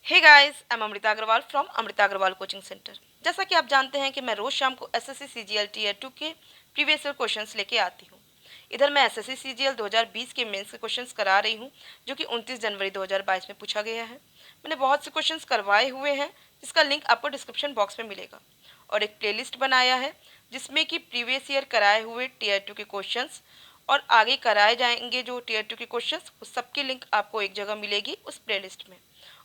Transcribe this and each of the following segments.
Hey guys, I am Amrita Agarwal from Amrita Agarwal coaching centre. जैसा कि आप जानते हैं कि मैं रोज शाम को एसएससी सीजीएल टीयर 2 के प्रीवियस ईयर क्वेश्चंस लेके आती हूँ। इधर मैं एसएससी सीजीएल 2020 के मेंस के क्वेश्चंस करा रही हूँ, जो कि 29 जनवरी 2022 में पूछा गया है। मैंने बहुत से क्वेश्चंस करवाए हुए हैं, जिसका लिंक आपको डिस्क्रिप्शन बॉक्स में मिलेगा। और एक प्लेलिस्ट बनाया है जिसमें कि प्रीवियस ईयर कराए हुए टीयर 2 के क्वेश्चंस और आगे कराए जाएंगे जो टीयर 2 के क्वेश्चंस, उस सब की लिंक आपको एक जगह मिलेगी उस प्लेलिस्ट में।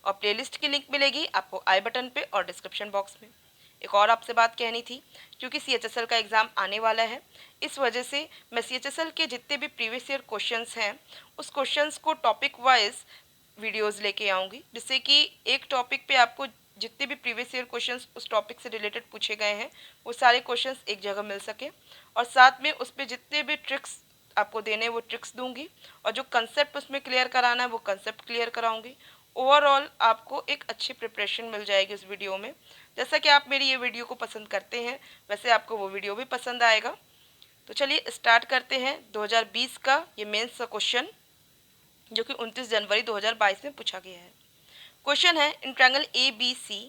और प्लेलिस्ट की लिंक मिलेगी आपको आई बटन पे और डिस्क्रिप्शन बॉक्स में। एक और आपसे बात कहनी थी, क्योंकि सीएचएसएल का एग्ज़ाम आने वाला है, इस वजह से मैं सीएचएसएल के जितने भी प्रीवियस ईयर क्वेश्चंस हैं उस क्वेश्चंस को टॉपिक वाइज वीडियोस लेके आऊँगी, जिससे कि एक टॉपिक पे आपको जितने भी प्रीवियस ईयर क्वेश्चंस उस टॉपिक से रिलेटेड पूछे गए हैं वो सारे क्वेश्चंस एक जगह मिल सके। और साथ में उस पर जितने भी ट्रिक्स आपको देने वो ट्रिक्स दूंगी, और जो कंसेप्ट उसमें क्लियर कराना है वो कंसेप्ट क्लियर कराऊंगी। ओवरऑल आपको एक अच्छी प्रिपरेशन मिल जाएगी इस वीडियो में। जैसा कि आप मेरी ये वीडियो को पसंद करते हैं, वैसे आपको वो वीडियो भी पसंद आएगा। तो चलिए स्टार्ट करते हैं 2020 का ये मेंस का क्वेश्चन, जो कि 29 जनवरी 2022 में पूछा गया है। क्वेश्चन है, in triangle A B C,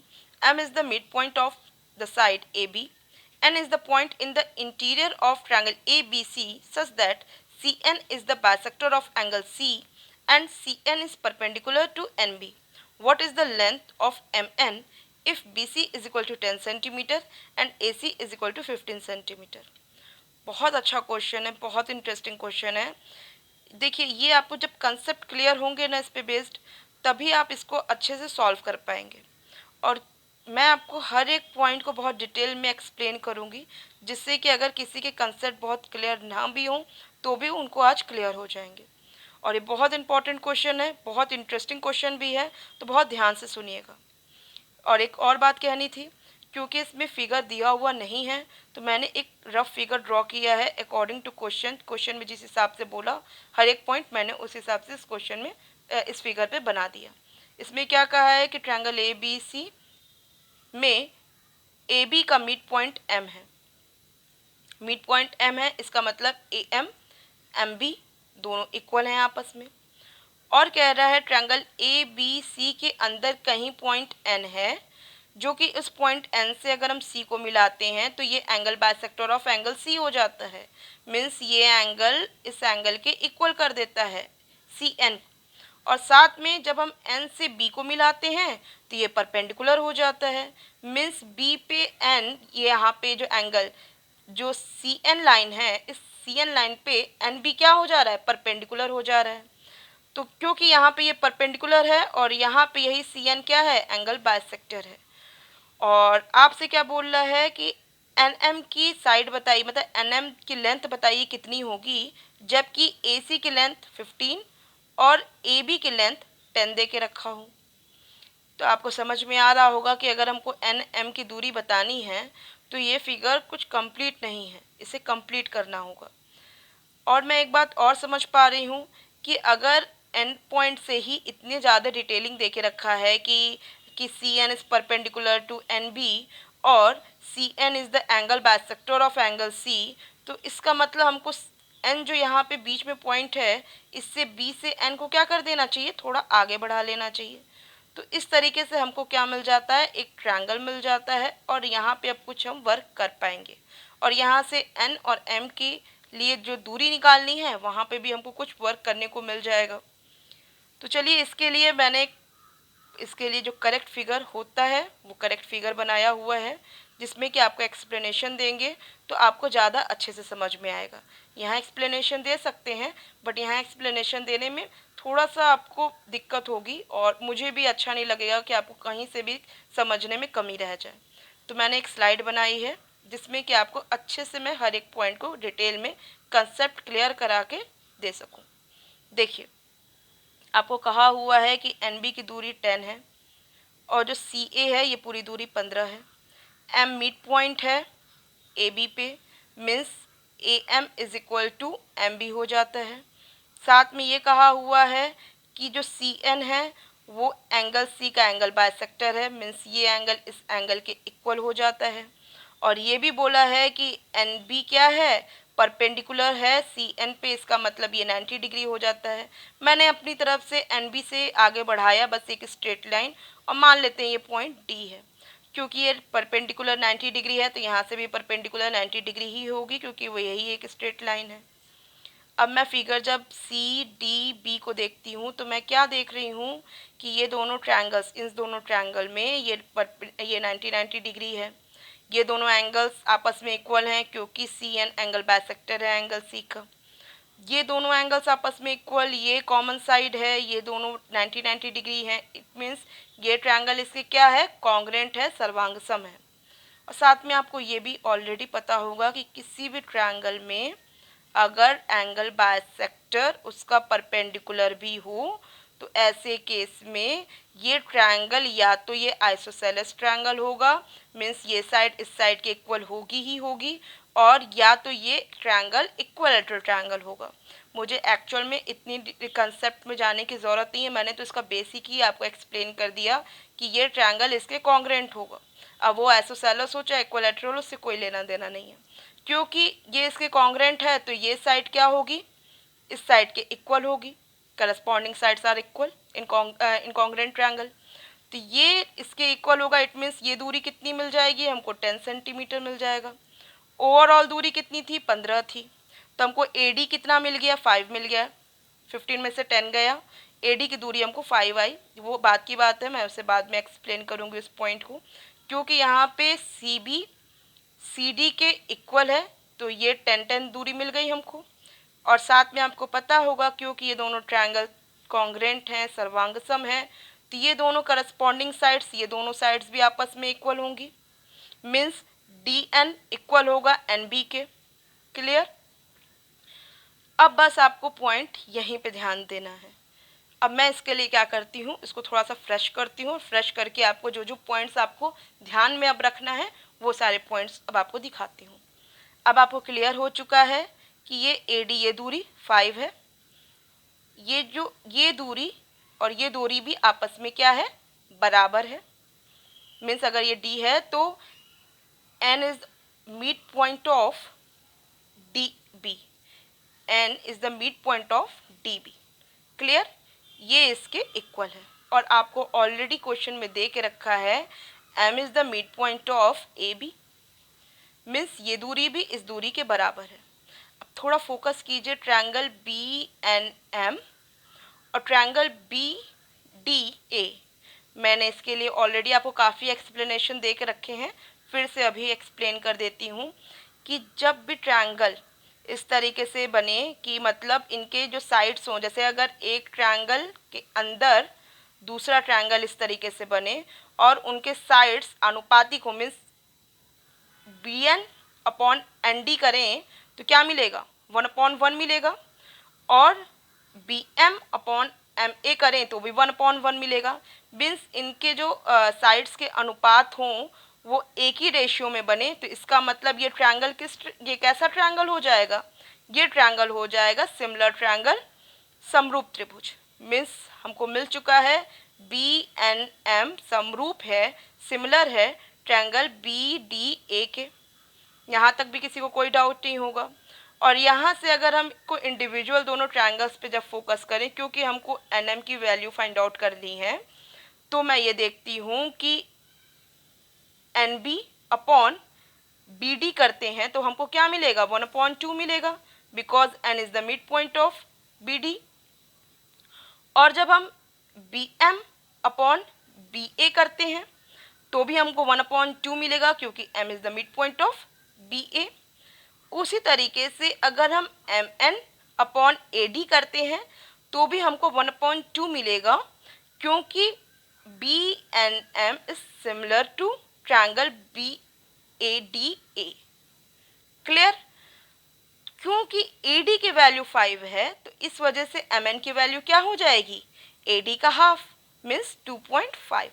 M is the mid point of the side A B, N is the point in the interior of triangle A B C such that C N is the bisector of angle C and Cn is perpendicular to NB. What is the length of Mn if BC is equal to 10 cm and AC is equal to 15 cm? बहुत अच्छा question है, बहुत interesting question है। देखिए, ये आपको जब concept clear होंगे ना इस पे बेस्ड, तभी आप इसको अच्छे से सॉल्व कर पाएंगे। और मैं आपको हर एक पॉइंट को बहुत डिटेल में एक्सप्लेन करूँगी, जिससे कि अगर किसी के कंसेप्ट बहुत क्लियर ना भी हों तो भी उनको आज क्लियर हो जाएंगे। और ये बहुत इंपॉर्टेंट क्वेश्चन है, बहुत इंटरेस्टिंग क्वेश्चन भी है, तो बहुत ध्यान से सुनिएगा। और एक और बात कहनी थी, क्योंकि इसमें फिगर दिया हुआ नहीं है तो मैंने एक रफ फिगर ड्रॉ किया है अकॉर्डिंग टू क्वेश्चन में जिस हिसाब से बोला हर एक पॉइंट मैंने उस हिसाब से इस क्वेश्चन में इस फिगर पे बना दिया। इसमें क्या कहा है कि ट्रायंगल ए बी सी में ए बी का मिड पॉइंट एम है। मिड पॉइंट एम है, इसका मतलब ए एम एम बी दोनों इक्वल हैं आपस में। और कह रहा है ट्रायंगल ए बी सी के अंदर कहीं पॉइंट एन है, जो कि इस पॉइंट एन से अगर हम सी को मिलाते हैं तो ये angle bisector of angle C हो जाता है। मीन्स ये एंगल इस एंगल के इक्वल कर देता है सी एन। और साथ में जब हम एन से बी को मिलाते हैं तो ये परपेंडिकुलर हो जाता है। मीन्स बी पे एन, ये यहाँ पे जो एंगल जो सी एन लाइन है, इस सी एन लाइन पे एन बी क्या हो जा रहा है, परपेंडिकुलर हो जा रहा है। तो क्योंकि यहाँ पे ये परपेंडिकुलर है और यहाँ पे यही सी एन क्या है, एंगल बाइसेक्टर है। और आपसे क्या बोल रहा है कि एन एम की साइड बताइए, मतलब एन एम की लेंथ बताइए कितनी होगी, जबकि ए सी की लेंथ 15 और ए बी की लेंथ 10 दे के रखा हूँ। तो आपको समझ में आ रहा होगा कि अगर हमको एन एम की दूरी बतानी है तो ये फिगर कुछ कंप्लीट नहीं है, इसे कंप्लीट करना होगा। और मैं एक बात और समझ पा रही हूँ कि अगर एंड पॉइंट से ही इतने ज़्यादा डिटेलिंग दे के रखा है कि C N is perpendicular to N B और C N is the angle bisector of angle C, तो इसका मतलब हमको एन जो यहाँ पे बीच में पॉइंट है, इससे बी से एन को क्या कर देना चाहिए, थोड़ा आगे बढ़ा लेना चाहिए। तो इस तरीके से हमको क्या मिल जाता है, एक ट्रायंगल मिल जाता है। और यहाँ पे अब कुछ हम वर्क कर पाएंगे। और यहाँ से एन और एम के लिए जो दूरी निकालनी है वहाँ पे भी हमको कुछ वर्क करने को मिल जाएगा। तो चलिए, इसके लिए जो करेक्ट फिगर होता है वो करेक्ट फिगर बनाया हुआ है, जिसमें कि आपको एक्सप्लेनेशन देंगे तो आपको ज़्यादा अच्छे से समझ में आएगा। यहाँ एक्सप्लेनेशन दे सकते हैं, बट यहाँ एक्सप्लेनेशन देने में थोड़ा सा आपको दिक्कत होगी और मुझे भी अच्छा नहीं लगेगा कि आपको कहीं से भी समझने में कमी रह जाए। तो मैंने एक स्लाइड बनाई है जिसमें कि आपको अच्छे से मैं हर एक पॉइंट को डिटेल में कंसेप्ट क्लियर करा के दे सकूं। देखिए, आपको कहा हुआ है कि एन बी की दूरी 10 है और जो सी ए है ये पूरी दूरी 15 है। एम मिड पॉइंट है ए बी पे, means A M is equal to M B हो जाता है। साथ में ये कहा हुआ है कि जो सी एन है वो एंगल सी का एंगल बाइसेक्टर है, मीन्स ये एंगल इस एंगल के इक्वल हो जाता है। और ये भी बोला है कि एन बी क्या है, परपेंडिकुलर है सी एन पे, इसका मतलब ये 90 डिग्री हो जाता है। मैंने अपनी तरफ से एन बी से आगे बढ़ाया बस एक स्ट्रेट लाइन, और मान लेते हैं ये पॉइंट डी है। क्योंकि ये परपेंडिकुलर 90 डिग्री है तो यहाँ से भी परपेंडिकुलर 90 डिग्री ही होगी, क्योंकि वो यही एक स्ट्रेट लाइन है। अब मैं फिगर जब सी डी बी को देखती हूँ तो मैं क्या देख रही हूँ कि ये दोनों ट्रायंगल्स, इन दोनों ट्रायंगल में ये 90 डिग्री है। ये दोनों एंगल्स आपस में इक्वल हैं, क्योंकि सी एन एंगल बाइसेक्टर है एंगल सी का। ये दोनों एंगल्स आपस में इक्वल, ये कॉमन साइड है, ये दोनों 90 डिग्री हैं। इट मीन्स ये ट्रायंगल इसके क्या है, कॉन्ग्रेंट है, सर्वांगसम है। और साथ में आपको ये भी ऑलरेडी पता होगा कि किसी भी ट्रायंगल में अगर एंगल बाइसेक्टर उसका परपेंडिकुलर भी हो तो ऐसे केस में ये ट्रायंगल या तो ये आइसोसेलेस ट्रायंगल होगा, मीन्स ये साइड इस साइड के इक्वल होगी ही होगी, और या तो ये ट्रायंगल इक्विलैटरल ट्रायंगल होगा। मुझे एक्चुअल में इतनी कंसेप्ट में जाने की ज़रूरत नहीं है, मैंने तो इसका बेसिक ही आपको एक्सप्लेन कर दिया कि ये ट्रायंगल इसके कॉन्ग्रेंट होगा। अब वो आइसोसेलेस हो चाहे इक्विलैटरल, उससे कोई लेना देना नहीं है। क्योंकि ये इसके कॉन्ग्रेंट है तो ये साइड क्या होगी, इस साइड के इक्वल होगी। Corresponding sides are equal in congruent triangle. तो ये इसके इक्वल होगा। इट मीन्स ये दूरी कितनी मिल जाएगी हमको, 10 सेंटीमीटर मिल जाएगा। ओवरऑल दूरी कितनी थी, 15 थी। तो हमको AD कितना मिल गया, 5 मिल गया। 15 में से 10 गया, AD की दूरी हमको 5 आई। वो बात की बात है, मैं उसे बाद में एक्सप्लेन करूँगी इस पॉइंट को। क्योंकि यहाँ पे CB CD के इक्वल है तो ये 10 दूरी मिल गई हमको। और साथ में आपको पता होगा क्योंकि ये दोनों ट्रायंगल कॉन्ग्रेंट हैं, सर्वांगसम हैं, तो ये दोनों करस्पॉन्डिंग साइड्स, ये दोनों साइड्स भी आपस में इक्वल होंगी। मीन्स DN इक्वल होगा NB के। क्लियर। अब बस आपको पॉइंट यहीं पे ध्यान देना है। अब मैं इसके लिए क्या करती हूँ, इसको थोड़ा सा फ्रेश करती हूँ। फ्रेश करके आपको जो जो पॉइंट्स आपको ध्यान में अब रखना है वो सारे पॉइंट्स अब आपको दिखाती हूँ। अब आपको क्लियर हो चुका है कि ये AD ये दूरी 5 है, ये दूरी और ये दूरी भी आपस में क्या है, बराबर है। मीन्स अगर ये D है तो N is mid point of DB, N is the mid point of DB। Clear. ये इसके इक्वल है और आपको ऑलरेडी क्वेश्चन में दे के रखा है M is the mid point of AB। Means ये दूरी भी इस दूरी के बराबर है। अब थोड़ा फोकस कीजिए ट्रायंगल BNM और ट्रायंगल BDA। मैंने इसके लिए ऑलरेडी आपको काफ़ी एक्सप्लेनेशन दे के रखे हैं, फिर से अभी एक्सप्लेन कर देती हूँ कि जब भी ट्रायंगल इस तरीके से बने कि मतलब इनके जो साइड्स हों, जैसे अगर एक ट्रायंगल के अंदर दूसरा ट्रायंगल इस तरीके से बने और उनके साइड्स अनुपातिक हो, मीन्स BN/ND करें तो क्या मिलेगा, 1/1 मिलेगा। और BM/MA करें तो भी 1/1 मिलेगा। मीन्स इनके जो साइड्स के अनुपात हों वो एक ही रेशियो में बने, तो इसका मतलब ये ट्रायंगल ये कैसा ट्रायंगल हो जाएगा, ये ट्रायंगल हो जाएगा सिमिलर ट्रायंगल, समरूप त्रिभुज। मीन्स हमको मिल चुका है BNM समरूप है, सिमिलर है ट्रायंगल BDA के। यहाँ तक भी किसी को कोई डाउट नहीं होगा। और यहाँ से अगर हमको इंडिविजुअल दोनों ट्रायंगल्स पे जब फोकस करें, क्योंकि हमको NM की वैल्यू फाइंड आउट करनी है, तो मैं ये देखती हूँ कि NB/BD करते हैं तो हमको क्या मिलेगा, 1/2 मिलेगा, because N is the mid point of BD। और जब हम BM/BA करते हैं तो भी हमको 1/2 मिलेगा, क्योंकि M is the mid point of BA। उसी तरीके से अगर हम MN/AD करते हैं तो भी हमको 1/2 मिलेगा, क्योंकि BNM is similar to triangle BADA। Clear. क्योंकि AD की वैल्यू 5 है तो इस वजह से MN की वैल्यू क्या हो जाएगी, AD का हाफ, मीन्स 2.5।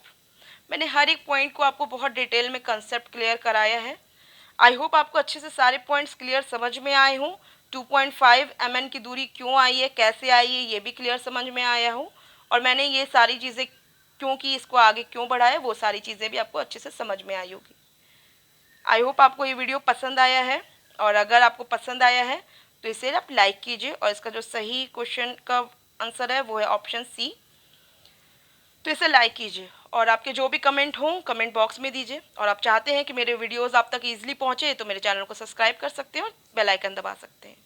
मैंने हर एक पॉइंट को आपको बहुत डिटेल में कंसेप्ट क्लियर कराया है। आई होप आपको अच्छे से सारे पॉइंट्स क्लियर समझ में आए हों। 2.5 MN की दूरी क्यों आई है, कैसे आई है, ये भी क्लियर समझ में आया हो। और मैंने ये सारी चीज़ें क्योंकि इसको आगे क्यों बढ़ाया, वो सारी चीज़ें भी आपको अच्छे से समझ में आई होगी। आई होप आपको ये वीडियो पसंद आया है। और अगर आपको पसंद आया है तो इसे आप लाइक कीजिए, और इसका जो सही क्वेश्चन का आंसर है वो है ऑप्शन सी, तो इसे लाइक कीजिए। और आपके जो भी कमेंट हों कमेंट बॉक्स में दीजिए, और आप चाहते हैं कि मेरे वीडियोस आप तक ईजिली पहुंचे तो मेरे चैनल को सब्सक्राइब कर सकते हैं और बेल आइकन दबा सकते हैं।